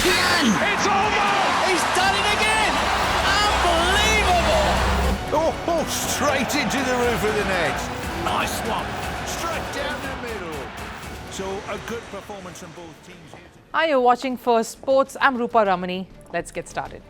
Kian! It's over! He's done it again! Unbelievable! Oh, straight into the roof of the net. Nice one. Straight down the middle. So a good performance from both teams here today. Hi, you're watching Firstpost. I'm Rupha Ramani. Let's get started.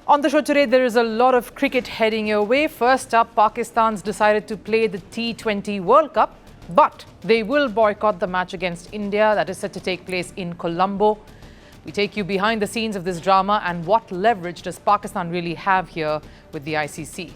On the show today, there is a lot of cricket heading your way. First up, Pakistan's decided to play the T20 World Cup, but they will boycott the match against India that is set to take place in Colombo. We take you behind the scenes of this drama and what leverage does Pakistan really have here with the ICC.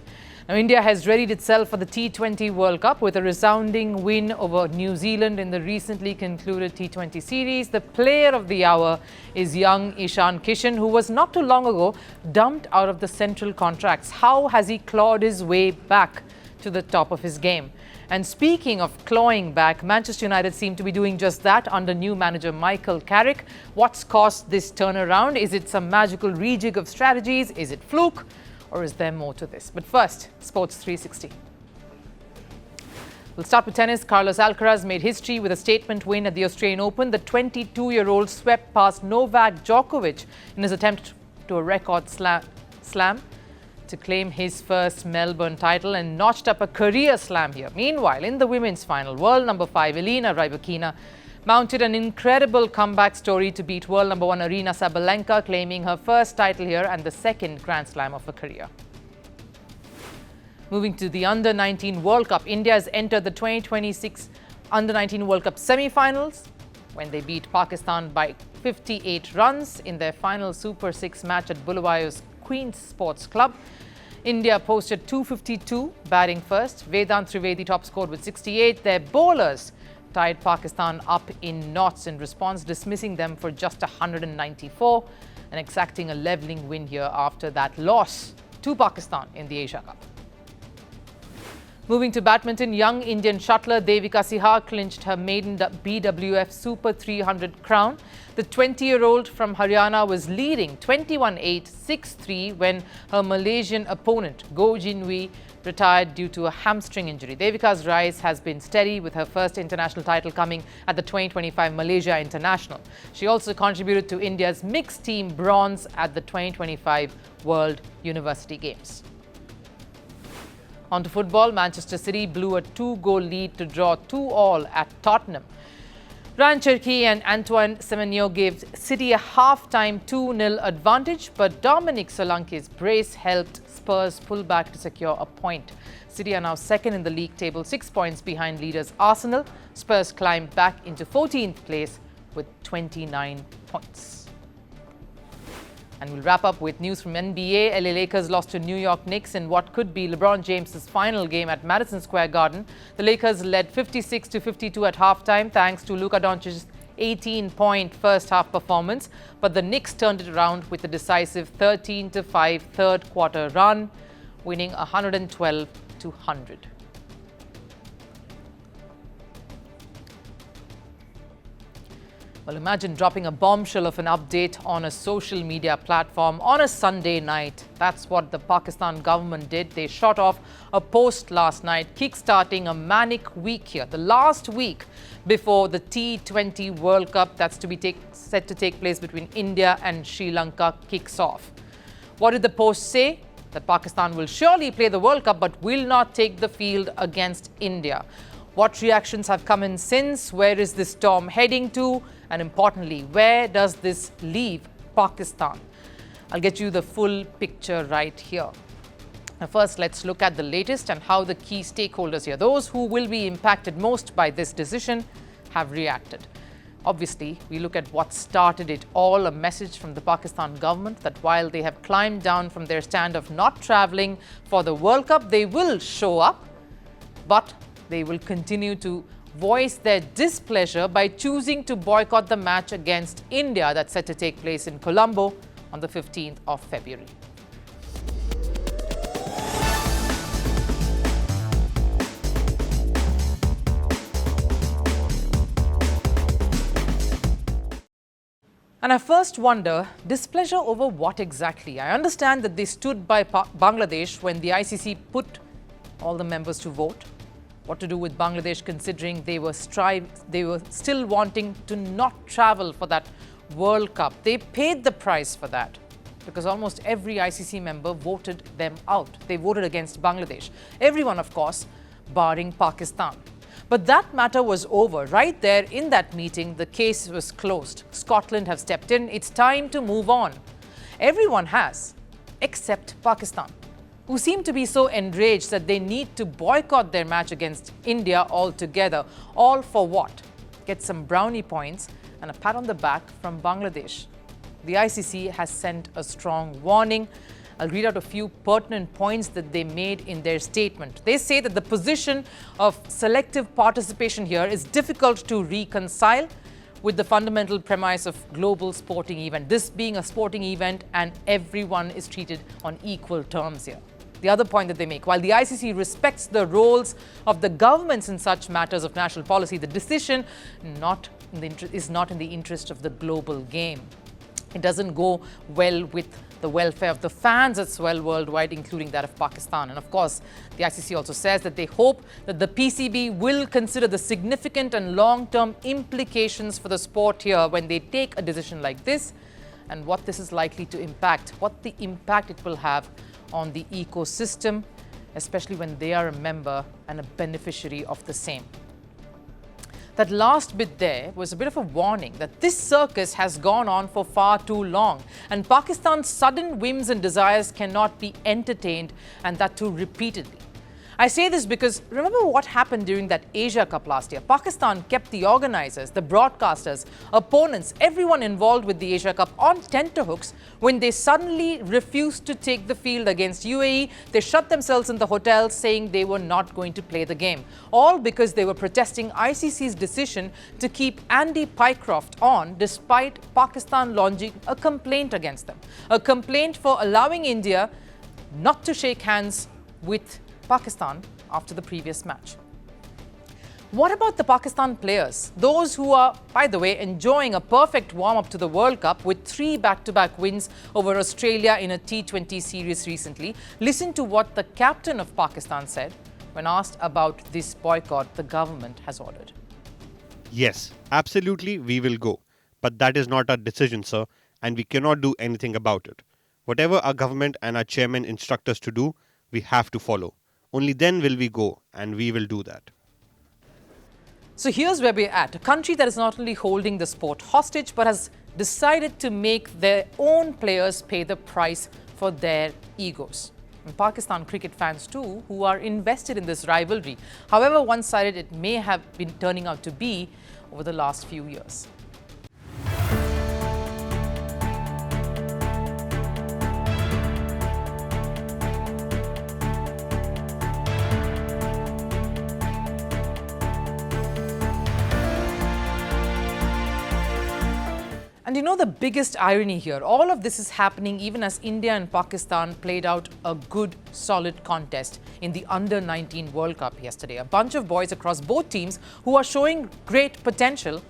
Now, India has readied itself for the T20 World Cup with a resounding win over New Zealand in the recently concluded T20 series. The player of the hour is young Ishan Kishan, who was not too long ago dumped out of the central contracts. How has he clawed his way back to the top of his game? And speaking of clawing back, Manchester United seem to be doing just that under new manager Michael Carrick. What's caused this turnaround? Is it some magical rejig of strategies? Is it fluke? Or is there more to this? But first, Sports 360. We'll start with tennis. Carlos Alcaraz made history with a statement win at the Australian Open. The 22-year-old swept past Novak Djokovic in his attempt to a record slam to claim his first Melbourne title and notched up a career slam here. Meanwhile, in the women's final, world number 5 Elena Rybakina mounted an incredible comeback story to beat world number 1 Aryna Sabalenka, claiming her first title here and the second Grand Slam of her career. Moving to the Under-19 World Cup, India has entered the 2026 Under-19 World Cup semi-finals when they beat Pakistan by 58 runs in their final Super 6 match at Bulawayo's Queen's Sports Club. India posted 252 batting first. Vedant Trivedi top scored with 68. Their bowlers tied Pakistan up in knots in response, dismissing them for just 194 and exacting a levelling win here after that loss to Pakistan in the Asia Cup. Moving to badminton, young Indian shuttler Devika Sihar clinched her maiden BWF Super 300 crown. The 20-year-old from Haryana was leading 21-8, 6-3 when her Malaysian opponent Go Jinwei retired due to a hamstring injury. Devika's rise has been steady, with her first international title coming at the 2025 Malaysia International. She also contributed to India's mixed team bronze at the 2025 World University Games. On to football, Manchester City blew a 2-goal lead to draw 2-2 at Tottenham. Ryan Cherki and Antoine Semenyo gave City a half-time 2-0 advantage, but Dominic Solanke's brace helped Spurs pull back to secure a point. City are now second in the league table, 6 points behind leaders Arsenal. Spurs climbed back into 14th place with 29 points. And we'll wrap up with news from NBA. LA Lakers lost to New York Knicks in what could be LeBron James' final game at Madison Square Garden. The Lakers led 56-52 at halftime thanks to Luka Doncic's 18-point first-half performance. But the Knicks turned it around with a decisive 13-5 third-quarter run, winning 112-100. Well, imagine dropping a bombshell of an update on a social media platform on a Sunday night. That's what the Pakistan government did. They shot off a post last night, kickstarting a manic week here, the last week before the T20 World Cup that's to be set to take place between India and Sri Lanka kicks off. What did the post say? That Pakistan will surely play the World Cup but will not take the field against India. What reactions have come in since? Where is this storm heading to? And importantly, where does this leave Pakistan? I'll get you the full picture right here. Now, first, let's look at the latest and how the key stakeholders here, those who will be impacted most by this decision, have reacted. Obviously, we look at what started it all, a message from the Pakistan government that while they have climbed down from their stand of not travelling for the World Cup, they will show up, but they will continue to voice their displeasure by choosing to boycott the match against India that's set to take place in Colombo on the 15th of February. And I first wonder, displeasure over what exactly? I understand that they stood by Bangladesh when the ICC put all the members to vote. What to do with Bangladesh, considering they were still wanting to not travel for that World Cup. They paid the price for that because almost every ICC member voted them out. They voted against Bangladesh. Everyone, of course, barring Pakistan. But that matter was over. Right there in that meeting, the case was closed. Scotland have stepped in. It's time to move on. Everyone has, except Pakistan, who seem to be so enraged that they need to boycott their match against India altogether. All for what? Get some brownie points and a pat on the back from Bangladesh. The ICC has sent a strong warning. I'll read out a few pertinent points that they made in their statement. They say that the position of selective participation here is difficult to reconcile with the fundamental premise of global sporting event. This being a sporting event and everyone is treated on equal terms here. The other point that they make, while the ICC respects the roles of the governments in such matters of national policy, the decision is not in the interest of the global game. It doesn't go well with the welfare of the fans as well worldwide, including that of Pakistan. And of course, the ICC also says that they hope that the PCB will consider the significant and long-term implications for the sport here when they take a decision like this, and what this is likely to impact, what the impact it will have on the ecosystem, especially when they are a member and a beneficiary of the same. That last bit there was a bit of a warning that this circus has gone on for far too long, and Pakistan's sudden whims and desires cannot be entertained, and that too repeatedly. I say this because remember what happened during that Asia Cup last year. Pakistan kept the organizers, the broadcasters, opponents, everyone involved with the Asia Cup on tenterhooks when they suddenly refused to take the field against UAE. They shut themselves in the hotel saying they were not going to play the game. All because they were protesting ICC's decision to keep Andy Pycroft on despite Pakistan launching a complaint against them. A complaint for allowing India not to shake hands with Pakistan after the previous match. What about the Pakistan players? Those who are, by the way, enjoying a perfect warm-up to the World Cup with 3 back-to-back wins over Australia in a T20 series recently. Listen to what the captain of Pakistan said when asked about this boycott the government has ordered. Yes, absolutely, we will go. But that is not our decision, sir, and we cannot do anything about it. Whatever our government and our chairman instruct us to do, we have to follow. Only then will we go, and we will do that. So here's where we're at. A country that is not only holding the sport hostage, but has decided to make their own players pay the price for their egos. And Pakistan cricket fans too, who are invested in this rivalry, however one-sided it may have been turning out to be over the last few years. And you know the biggest irony here, all of this is happening even as India and Pakistan played out a good, solid contest in the Under-19 World Cup yesterday. A bunch of boys across both teams who are showing great potential,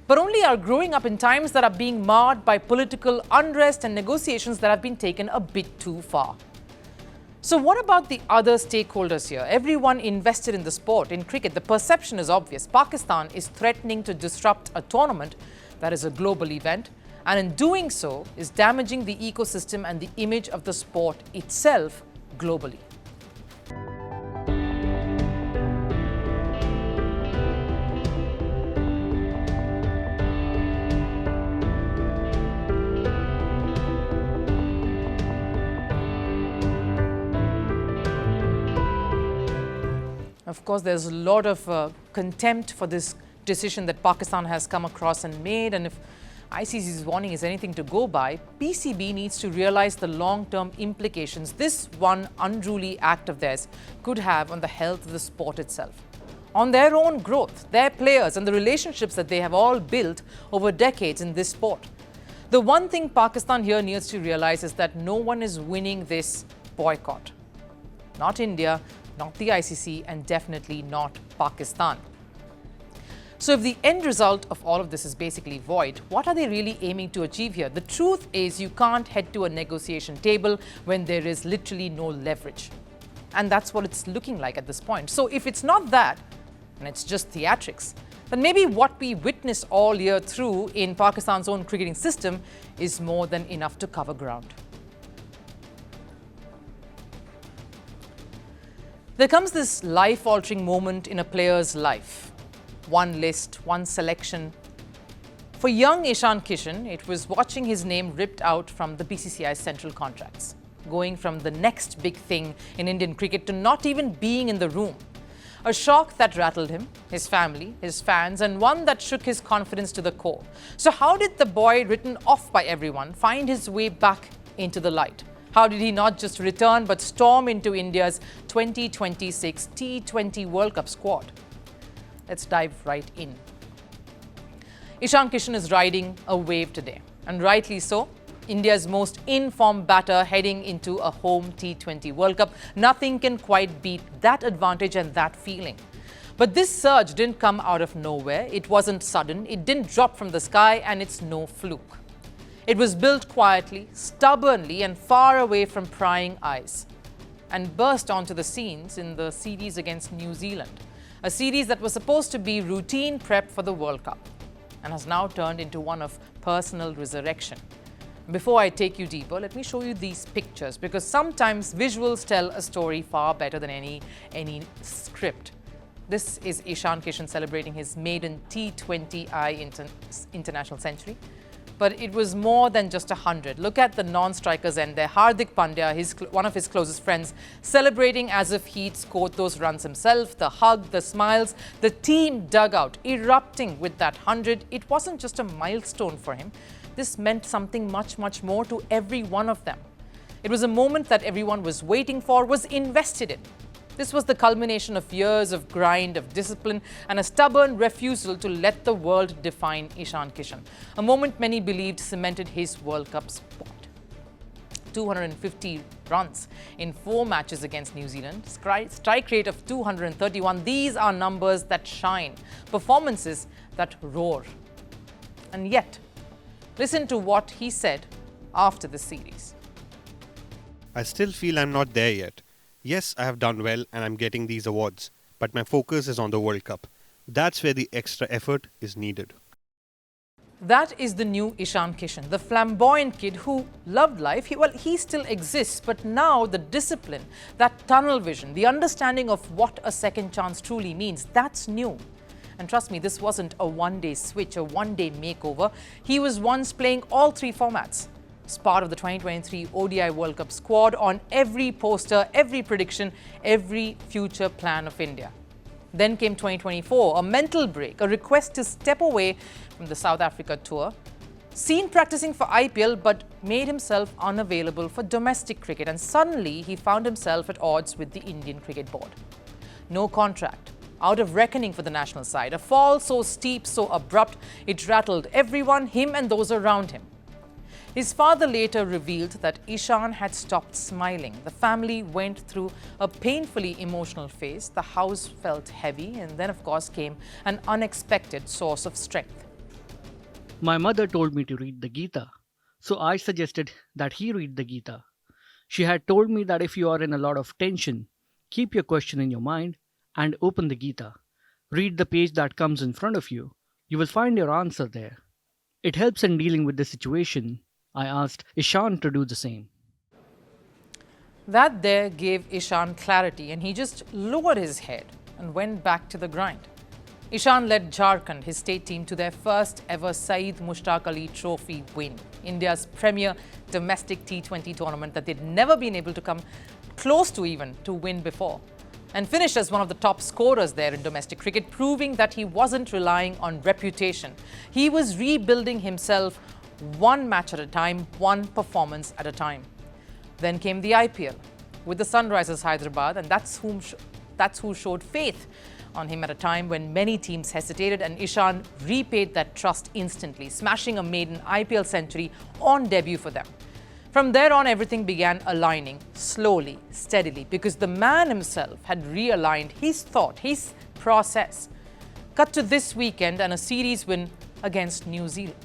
but only are growing up in times that are being marred by political unrest and negotiations that have been taken a bit too far. So what about the other stakeholders here? Everyone invested in the sport. In cricket, the perception is obvious. Pakistan is threatening to disrupt a tournament that is a global event, and in doing so is damaging the ecosystem and the image of the sport itself globally. Of course, there's a lot of contempt for this decision that Pakistan has come across and made, and if ICC's warning is anything to go by, PCB needs to realize the long-term implications this one unruly act of theirs could have on the health of the sport itself, on their own growth, their players, and the relationships that they have all built over decades in this sport. The one thing Pakistan here needs to realize is that no one is winning this boycott. Not India, not the ICC, and definitely not Pakistan. So if the end result of all of this is basically void, what are they really aiming to achieve here? The truth is you can't head to a negotiation table when there is literally no leverage. And that's what it's looking like at this point. So if it's not that, and it's just theatrics, then maybe what we witness all year through in Pakistan's own cricketing system is more than enough to cover ground. There comes this life-altering moment in a player's life. One list, one selection. For young Ishan Kishan, it was watching his name ripped out from the BCCI central contracts, going from the next big thing in Indian cricket to not even being in the room. A shock that rattled him, his family, his fans, and one that shook his confidence to the core. So how did the boy, written off by everyone, find his way back into the light? How did he not just return but storm into India's 2026 T20 World Cup squad? Let's dive right in. Ishan Kishan is riding a wave today, and rightly so. India's most in-form batter heading into a home T20 World Cup. Nothing can quite beat that advantage and that feeling. But this surge didn't come out of nowhere. It wasn't sudden. It didn't drop from the sky, and it's no fluke. It was built quietly, stubbornly, and far away from prying eyes, and burst onto the scenes in the series against New Zealand, a series that was supposed to be routine prep for the World Cup, and has now turned into one of personal resurrection. Before I take you deeper, let me show you these pictures, because sometimes visuals tell a story far better than any script. This is Ishan Kishan celebrating his maiden T20I international century. But it was more than just 100. Look at the non-strikers end there. Hardik Pandya, one of his closest friends, celebrating as if he'd scored those runs himself. The hug, the smiles, the team dugout erupting with that 100. It wasn't just a milestone for him. This meant something much, much more to every one of them. It was a moment that everyone was waiting for, was invested in. This was the culmination of years of grind, of discipline, and a stubborn refusal to let the world define Ishan Kishan. A moment many believed cemented his World Cup spot. 250 runs in 4 matches against New Zealand, strike rate of 231. These are numbers that shine, performances that roar. And yet, listen to what he said after the series. I still feel I'm not there yet. Yes, I have done well and I'm getting these awards, but my focus is on the World Cup. That's where the extra effort is needed. That is the new Ishan Kishan, the flamboyant kid who loved life. He still exists, but now the discipline, that tunnel vision, the understanding of what a second chance truly means, that's new. And trust me, this wasn't a one-day switch, a one-day makeover. He was once playing all 3 formats. As part of the 2023 ODI World Cup squad, on every poster, every prediction, every future plan of India. Then came 2024, a mental break, a request to step away from the South Africa tour. Seen practicing for IPL, but made himself unavailable for domestic cricket, and suddenly he found himself at odds with the Indian Cricket Board. No contract, out of reckoning for the national side. A fall so steep, so abrupt, it rattled everyone, him and those around him. His father later revealed that Ishan had stopped smiling. The family went through a painfully emotional phase. The house felt heavy, and then, of course, came an unexpected source of strength. My mother told me to read the Gita, so I suggested that he read the Gita. She had told me that if you are in a lot of tension, keep your question in your mind and open the Gita. Read the page that comes in front of you. You will find your answer there. It helps in dealing with the situation. I asked Ishan to do the same. That there gave Ishan clarity, and he just lowered his head and went back to the grind. Ishan led Jharkhand, his state team, to their first ever Saeed Mushtaq Ali Trophy win, India's premier domestic T20 tournament that they'd never been able to come close to even to win before, and finished as one of the top scorers there in domestic cricket, proving that he wasn't relying on reputation. He was rebuilding himself one match at a time, one performance at a time. Then came the IPL with the Sunrisers Hyderabad, and that's who showed faith on him at a time when many teams hesitated, and Ishan repaid that trust instantly, smashing a maiden IPL century on debut for them. From there on, everything began aligning slowly, steadily, because the man himself had realigned his thought, his process. Cut to this weekend and a series win against New Zealand.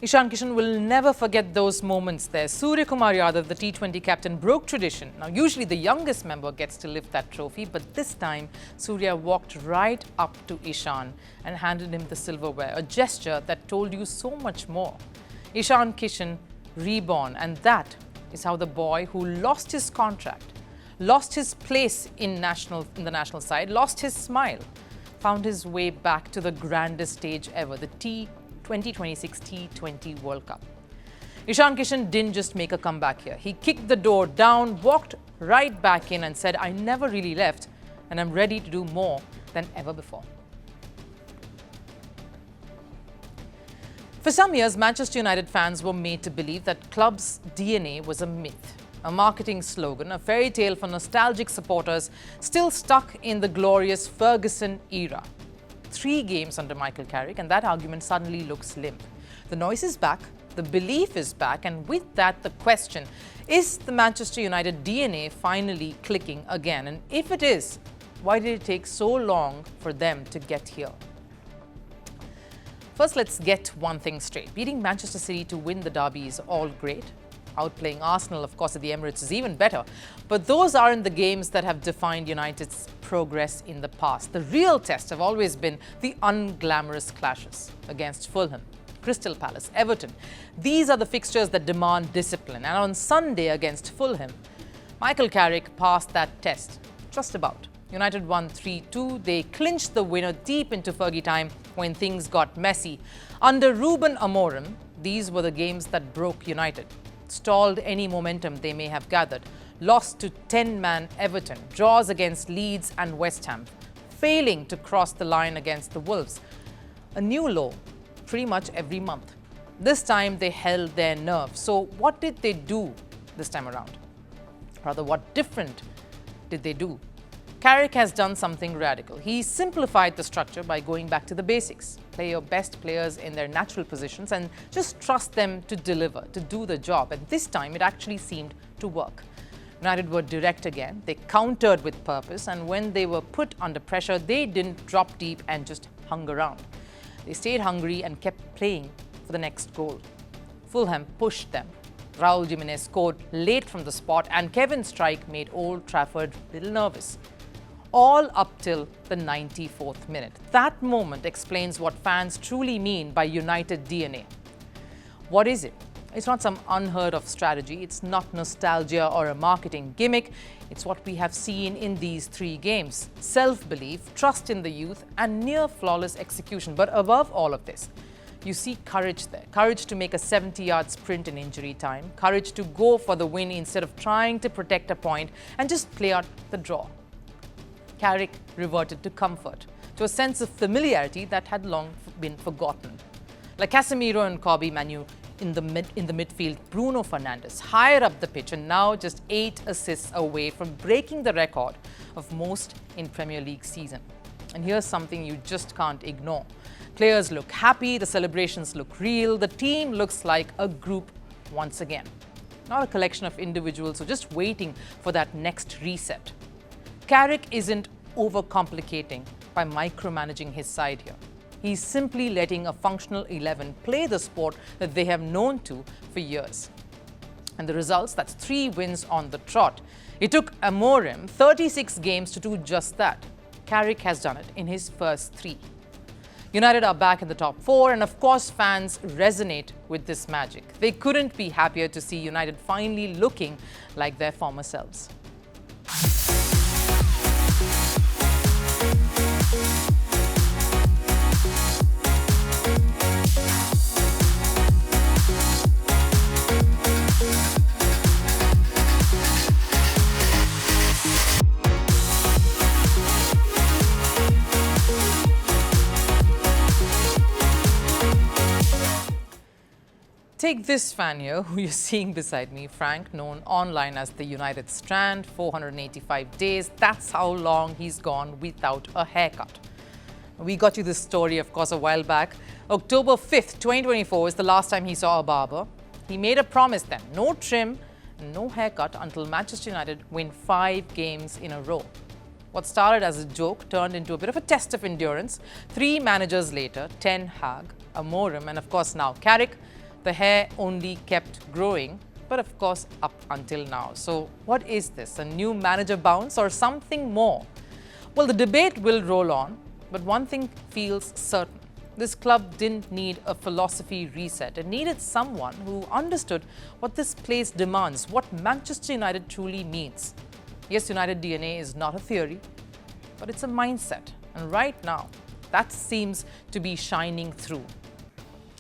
Ishan Kishan will never forget those moments there. Surya Kumar Yadav, the T20 captain, broke tradition. Now, usually the youngest member gets to lift that trophy, but this time Surya walked right up to Ishan and handed him the silverware, a gesture that told you so much more. Ishan Kishan reborn, and that is how the boy who lost his contract, lost his place in the national side, lost his smile, found his way back to the grandest stage ever, the 2026 T20 World Cup. Ishan Kishan didn't just make a comeback here. He kicked the door down, walked right back in and said, "I never really left and I'm ready to do more than ever before." For some years, Manchester United fans were made to believe that club's DNA was a myth, a marketing slogan, a fairy tale for nostalgic supporters still stuck in the glorious Ferguson era. 3 games under Michael Carrick, and that argument suddenly looks limp. The noise is back, the belief is back, and with that, the question, is the Manchester United DNA finally clicking again? And if it is, why did it take so long for them to get here? First, let's get one thing straight. Beating Manchester City to win the derby is all great. Outplaying Arsenal, of course, at the Emirates is even better. But those aren't the games that have defined United's progress in the past. The real test have always been the unglamorous clashes against Fulham, Crystal Palace, Everton. These are the fixtures that demand discipline. And on Sunday against Fulham, Michael Carrick passed that test, just about. United won 3-2. They clinched the winner deep into Fergie time when things got messy. Under Ruben Amorim, these were the games that broke United, stalled any momentum they may have gathered, lost to 10-man Everton, draws against Leeds and West Ham, failing to cross the line against the Wolves. A new low pretty much every month. This time they held their nerve. So what did they do this time around? Rather, what different did they do? Carrick has done something radical. He simplified the structure by going back to the basics. Play your best players in their natural positions and just trust them to deliver, to do the job. And this time it actually seemed to work. United were direct again. They countered with purpose, and when they were put under pressure, they didn't drop deep and just hung around. They stayed hungry and kept playing for the next goal. Fulham pushed them. Raul Jimenez scored late from the spot, and Kevin's strike made Old Trafford a little nervous. All up till the 94th minute. That moment explains what fans truly mean by United DNA. What is it? It's not some unheard of strategy. It's not nostalgia or a marketing gimmick. It's what we have seen in these 3 games. Self-belief, trust in the youth, and near flawless execution. But above all of this, you see courage there. Courage to make a 70-yard sprint in injury time. Courage to go for the win instead of trying to protect a point and just play out the draw. Carrick reverted to comfort, to a sense of familiarity that had long been forgotten. Like Casemiro and Kobe Manu in the midfield, Bruno Fernandes higher up the pitch, and now just 8 assists away from breaking the record of most in Premier League season. And here's something you just can't ignore. Players look happy, the celebrations look real, the team looks like a group once again. Not a collection of individuals who are just waiting for that next reset. Carrick isn't overcomplicating by micromanaging his side here. He's simply letting a functional 11 play the sport that they have known to for years. And the results, that's 3 wins on the trot. It took Amorim 36 games to do just that. Carrick has done it in his first 3. United are back in the top 4, and of course fans resonate with this magic. They couldn't be happier to see United finally looking like their former selves. Take this fan here, who you're seeing beside me, Frank, known online as the United Strand, 485 days. That's how long he's gone without a haircut. We got you this story, of course, a while back. October 5th, 2024 is the last time he saw a barber. He made a promise then, no trim and no haircut until Manchester United win 5 games in a row. What started as a joke turned into a bit of a test of endurance. 3 managers later, Ten Hag, Amorim, and of course now Carrick, the hair only kept growing, but of course up until now. So what is this, a new manager bounce or something more? Well, the debate will roll on, but one thing feels certain. This club didn't need a philosophy reset. It needed someone who understood what this place demands, what Manchester United truly means. Yes, United DNA is not a theory, but it's a mindset. And right now, that seems to be shining through.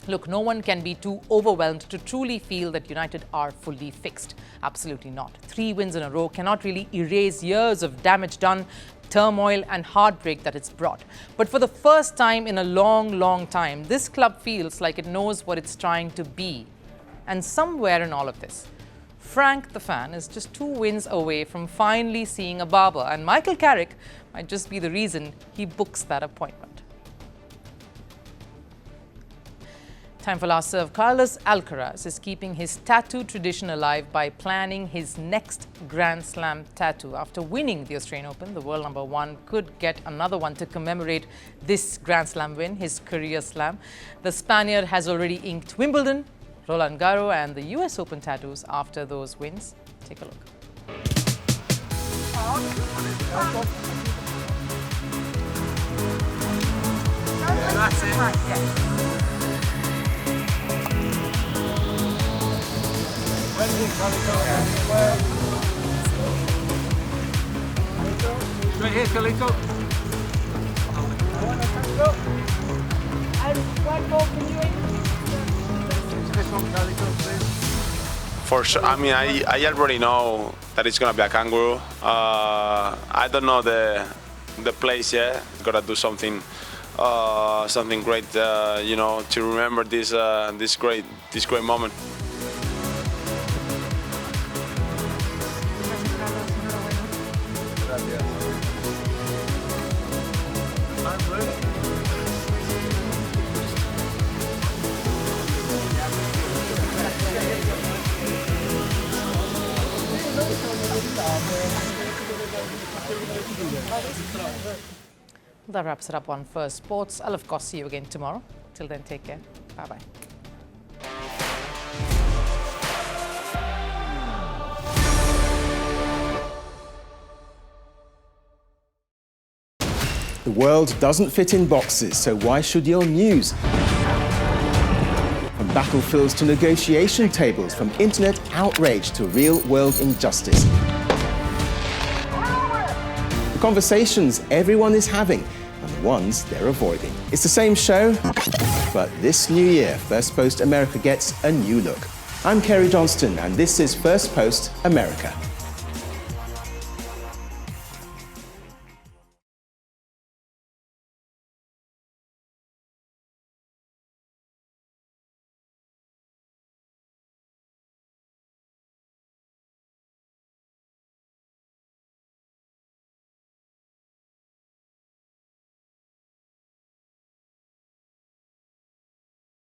Look, no one can be too overwhelmed to truly feel that United are fully fixed. Absolutely not. 3 wins in a row cannot really erase years of damage done, turmoil and heartbreak that it's brought. But for the first time in a long, long time, this club feels like it knows what it's trying to be. And somewhere in all of this, Frank the fan is just 2 wins away from finally seeing a barber, and Michael Carrick might just be the reason he books that appointment. Time for last serve. Carlos Alcaraz is keeping his tattoo tradition alive by planning his next Grand Slam tattoo. After winning the Australian Open, the world number 1 could get another one to commemorate this Grand Slam win, his career slam. The Spaniard has already inked Wimbledon, Roland Garros and the US Open tattoos after those wins. Take a look. That's it. Right here, Kalito. For sure. I mean, I already know that it's gonna be a kangaroo. I don't know the place yet. Gotta do something great, you know, to remember this great moment. That wraps it up on Firstpost. I'll of course see you again tomorrow. Till then, take care. Bye-bye. The world doesn't fit in boxes, so why should your news? From battlefields to negotiation tables, from internet outrage to real-world injustice. The conversations everyone is having and the ones they're avoiding. It's the same show, but this new year, Firstpost America gets a new look. I'm Kerry Johnston, and this is Firstpost America.